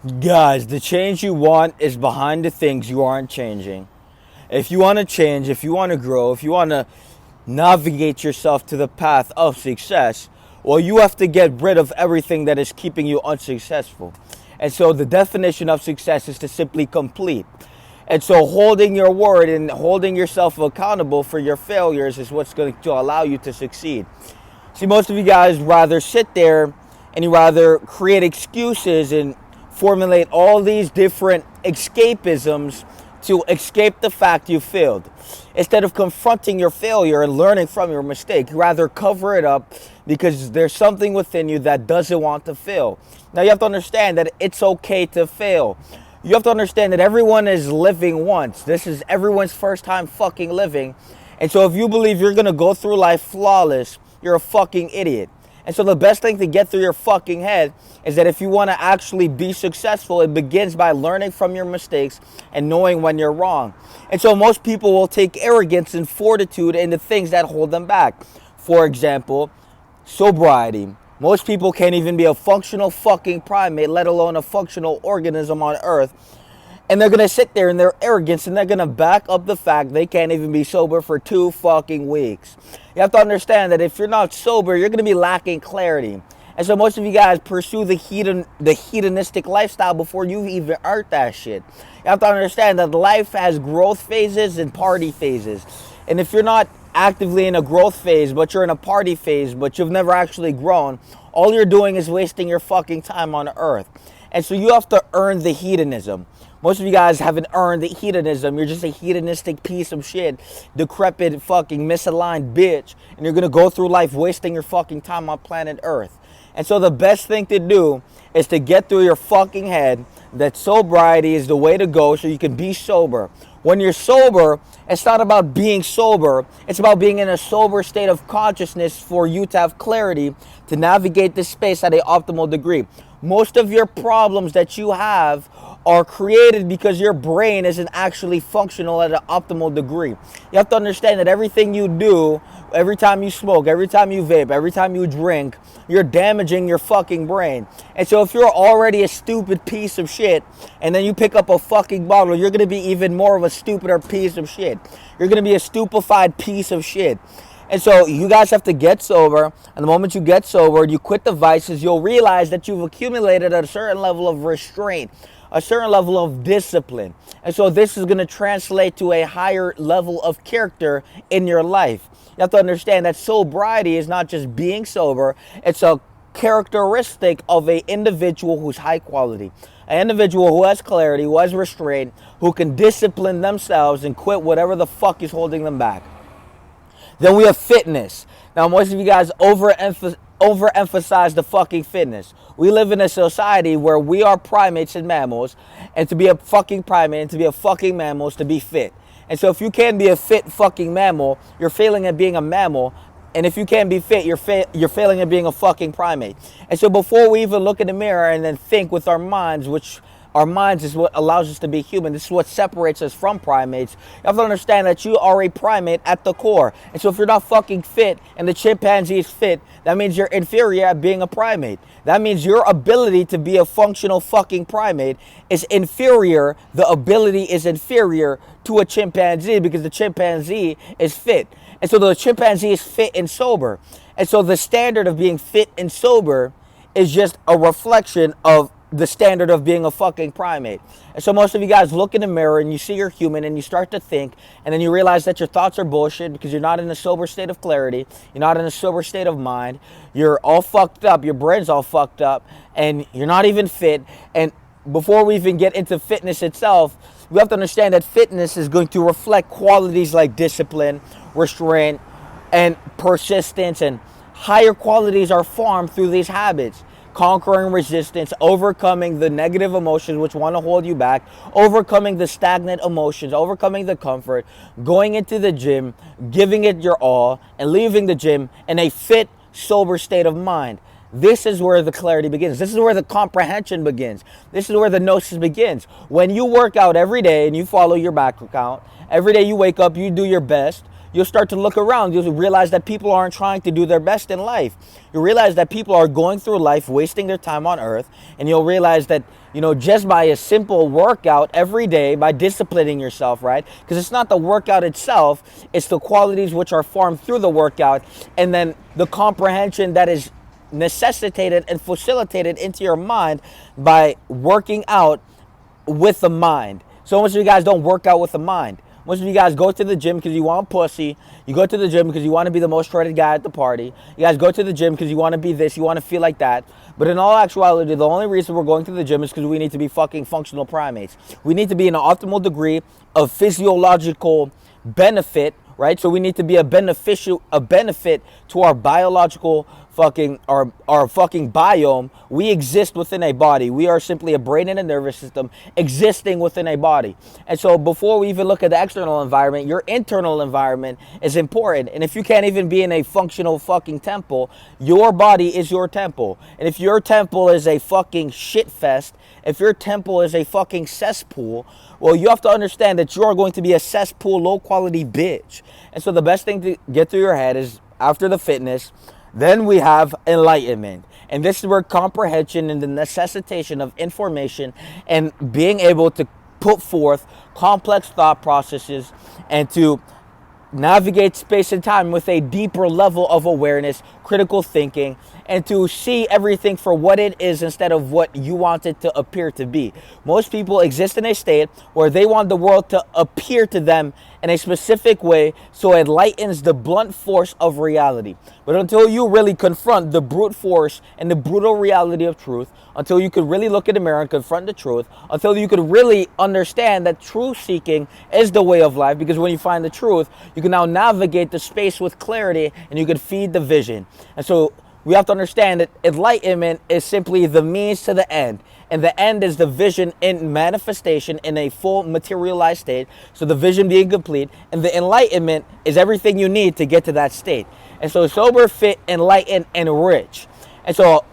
Guys, the change you want is behind the things you aren't changing. If you want to change, if you want to grow, if you want to navigate yourself to the path of success, well, you have to get rid of everything that is keeping you unsuccessful. And so the definition of success is to simply complete. And so holding your word and holding yourself accountable for your failures is what's going to allow you to succeed. See, most of you guys rather sit there and you rather create excuses and formulate all these different escapisms to escape the fact you failed. Instead of confronting your failure and learning from your mistake, you rather cover it up because there's something within you that doesn't want to fail. Now you have to understand that it's okay to fail. You have to understand that everyone is living once. This is everyone's first time fucking living. And so if you believe you're going to go through life flawless, you're a fucking idiot. And so the best thing to get through your fucking head is that if you want to actually be successful, it begins by learning from your mistakes and knowing when you're wrong. And so most people will take arrogance and fortitude into things that hold them back. For example, sobriety. Most people can't even be a functional fucking primate, let alone a functional organism on Earth. And they're going to sit there in their arrogance and they're going to back up the fact they can't even be sober for 2 fucking weeks. You have to understand that if you're not sober, you're going to be lacking clarity. And so most of you guys pursue the hedonistic lifestyle before you even earned that shit. You have to understand that life has growth phases and party phases. And if you're not actively in a growth phase, but you're in a party phase, but you've never actually grown, all you're doing is wasting your fucking time on Earth. And so you have to earn the hedonism. Most of you guys haven't earned the hedonism. You're just a hedonistic piece of shit, decrepit, fucking misaligned bitch, and you're gonna go through life wasting your fucking time on planet Earth. And so the best thing to do is to get through your fucking head that sobriety is the way to go so you can be sober. When you're sober, it's not about being sober. It's about being in a sober state of consciousness for you to have clarity to navigate this space at an optimal degree. Most of your problems that you have are created because your brain isn't actually functional at an optimal degree. You have to understand that everything you do, every time you smoke, every time you vape, every time you drink, you're damaging your fucking brain. And so if you're already a stupid piece of shit and then you pick up a fucking bottle, you're going to be even more of a stupider piece of shit. You're going to be a stupefied piece of shit. And so you guys have to get sober. And the moment you get sober, you quit the vices, you'll realize that you've accumulated a certain level of restraint, a certain level of discipline. And so this is going to translate to a higher level of character in your life. You have to understand that sobriety is not just being sober, it's a characteristic of an individual who's high quality. An individual who has clarity, who has restraint, who can discipline themselves and quit whatever the fuck is holding them back. Then we have fitness. Now, most of you guys overemphasize the fucking fitness. We live in a society where we are primates and mammals, and to be a fucking primate and to be a fucking mammal is to be fit. And so if you can't be a fit fucking mammal, you're failing at being a mammal. And if you can't be fit, you're failing at being a fucking primate. And so before we even look in the mirror and then think with our minds, which our minds is what allows us to be human. This is what separates us from primates. You have to understand that you are a primate at the core. And so if you're not fucking fit and the chimpanzee is fit, that means you're inferior at being a primate. That means your ability to be a functional fucking primate is inferior. The ability is inferior to a chimpanzee because the chimpanzee is fit. And so the chimpanzee is fit and sober. And so the standard of being fit and sober is just a reflection of the standard of being a fucking primate. And so most of you guys look in the mirror and you see you're human and you start to think, and then you realize that your thoughts are bullshit because you're not in a sober state of clarity, you're not in a sober state of mind, you're all fucked up, your brain's all fucked up, and you're not even fit. And before we even get into fitness itself, we have to understand that fitness is going to reflect qualities like discipline, restraint, and persistence, and higher qualities are formed through these habits. Conquering resistance, overcoming the negative emotions which want to hold you back, overcoming the stagnant emotions, overcoming the comfort, going into the gym, giving it your all, and leaving the gym in a fit, sober state of mind. This is where the clarity begins. This is where the comprehension begins. This is where the gnosis begins. When you work out every day and you follow your back account, every day you wake up, you do your best, you'll start to look around. You'll realize that people aren't trying to do their best in life. You'll realize that people are going through life wasting their time on earth. And you'll realize that, just by a simple workout every day, by disciplining yourself, right? Because it's not the workout itself, it's the qualities which are formed through the workout, and then the comprehension that is necessitated and facilitated into your mind by working out with the mind. So most of you guys don't work out with the mind. Most of you guys go to the gym because you want pussy. You go to the gym because you want to be the most shredded guy at the party. You guys go to the gym because you want to be this, you want to feel like that. But in all actuality, the only reason we're going to the gym is because we need to be fucking functional primates. We need to be in an optimal degree of physiological benefit, right? So we need to be a benefit to our biological fucking our fucking biome. We exist within a body. We are simply a brain and a nervous system existing within a body. And so before we even look at the external environment, your internal environment is important. And if you can't even be in a functional fucking temple, your body is your temple. And if your temple is a fucking shit fest, if your temple is a fucking cesspool, well, you have to understand that you are going to be a cesspool, low quality bitch. And so the best thing to get through your head is, after the fitness, then we have enlightenment. And this is where comprehension and the necessitation of information and being able to put forth complex thought processes and to navigate space and time with a deeper level of awareness, critical thinking, and to see everything for what it is instead of what you want it to appear to be. Most people exist in a state where they want the world to appear to them in a specific way, so it lightens the blunt force of reality. But until you really confront the brute force and the brutal reality of truth, until you could really look in the mirror and confront the truth, until you could really understand that truth seeking is the way of life, because when you find the truth, you can now navigate the space with clarity and you can feed the vision. And so we have to understand that enlightenment is simply the means to the end. And the end is the vision in manifestation in a full materialized state. So the vision being complete. And the enlightenment is everything you need to get to that state. And so sober, fit, enlightened, and rich. And so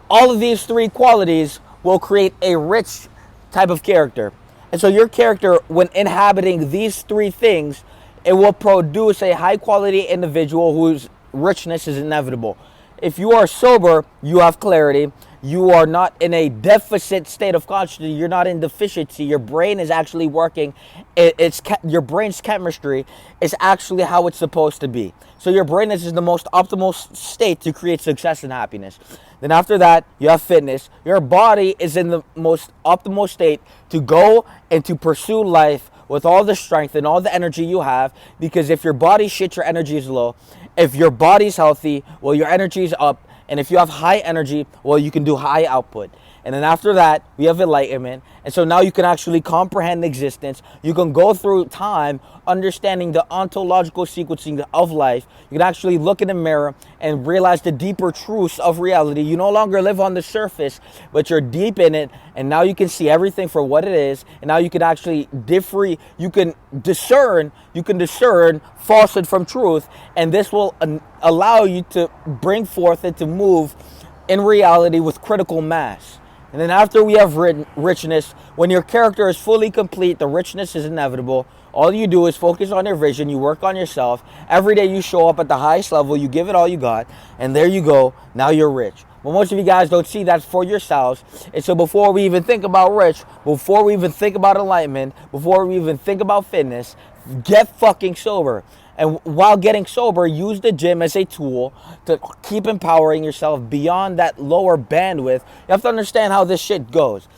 all of these three qualities will create a rich type of character. And so your character, when inhabiting these three things, it will produce a high quality individual whose richness is inevitable. If you are sober, you have clarity. You are not in a deficit state of consciousness. You're not in deficiency. Your brain is actually working. Your brain's chemistry is actually how it's supposed to be. So your brain is in the most optimal state to create success and happiness. Then after that, you have fitness. Your body is in the most optimal state to go and to pursue life with all the strength and all the energy you have. Because if your body shit, your energy is low. If your body's healthy, well, your energy is up. And if you have high energy, well, you can do high output. And then after that, we have enlightenment. And so now you can actually comprehend existence. You can go through time understanding the ontological sequencing of life. You can actually look in the mirror and realize the deeper truths of reality. You no longer live on the surface, but you're deep in it. And now you can see everything for what it is. And now you can actually discern falsehood from truth. And this will allow you to bring forth and to move in reality with critical mass. And then after we have richness, when your character is fully complete, the richness is inevitable. All you do is focus on your vision. You work on yourself. Every day you show up at the highest level. You give it all you got. And there you go. Now you're rich. But most of you guys don't see that for yourselves. And so before we even think about rich, before we even think about enlightenment, before we even think about fitness, get fucking sober. And while getting sober, use the gym as a tool to keep empowering yourself beyond that lower bandwidth. You have to understand how this shit goes.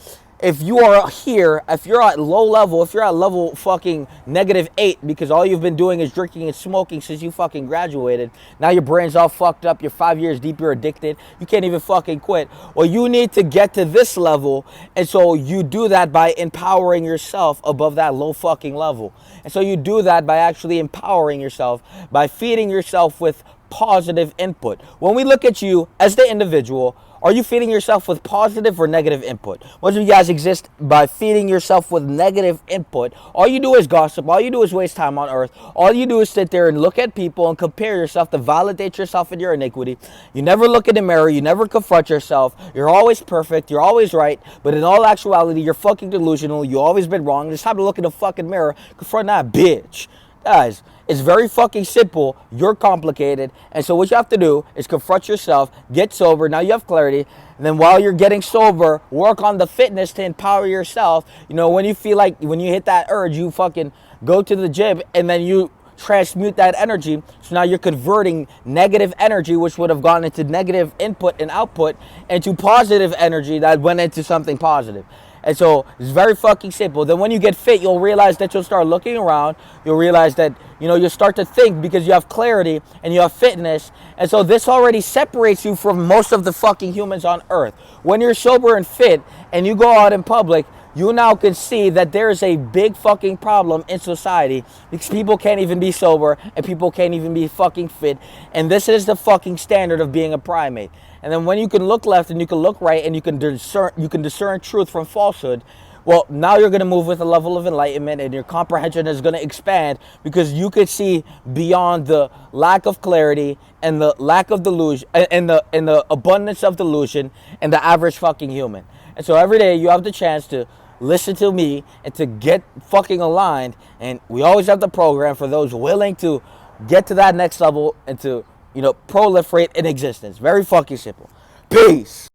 If you are here, if you're at low level, if you're at level fucking -8 because all you've been doing is drinking and smoking since you fucking graduated, now your brain's all fucked up, you're 5 years deep, you're addicted, you can't even fucking quit. Well, you need to get to this level, and so you do that by empowering yourself above that low fucking level. And so you do that by actually empowering yourself, by feeding yourself with positive input. When we look at you as the individual, are you feeding yourself with positive or negative input? Most of you guys exist by feeding yourself with negative input. All you do is gossip. All you do is waste time on earth. All you do is sit there and look at people and compare yourself to validate yourself in your iniquity. You never look in the mirror. You never confront yourself. You're always perfect. You're always right. But in all actuality, you're fucking delusional. You've always been wrong. It's time to look in the fucking mirror. Confront that bitch. Guys, it's very fucking simple. You're complicated. And so what you have to do is confront yourself, get sober. Now you have clarity. And then while you're getting sober, work on the fitness to empower yourself. You know, when you feel like, when you hit that urge, you fucking go to the gym and then you transmute that energy. So now you're converting negative energy, which would have gone into negative input and output, into positive energy that went into something positive. And so it's very fucking simple. Then when you get fit, you'll realize that you'll start looking around. You'll realize that, you know, you'll start to think because you have clarity and you have fitness. And so this already separates you from most of the fucking humans on earth. When you're sober and fit and you go out in public, you now can see that there is a big fucking problem in society because people can't even be sober and people can't even be fucking fit. And this is the fucking standard of being a primate. And then when you can look left and you can look right and you can discern truth from falsehood, well, now you're going to move with a level of enlightenment and your comprehension is going to expand because you could see beyond the lack of clarity and the lack of delusion and the abundance of delusion and the average fucking human. And so every day you have the chance to listen to me and to get fucking aligned. And we always have the program for those willing to get to that next level and to, you know, proliferate in existence. Very fucking simple. Peace.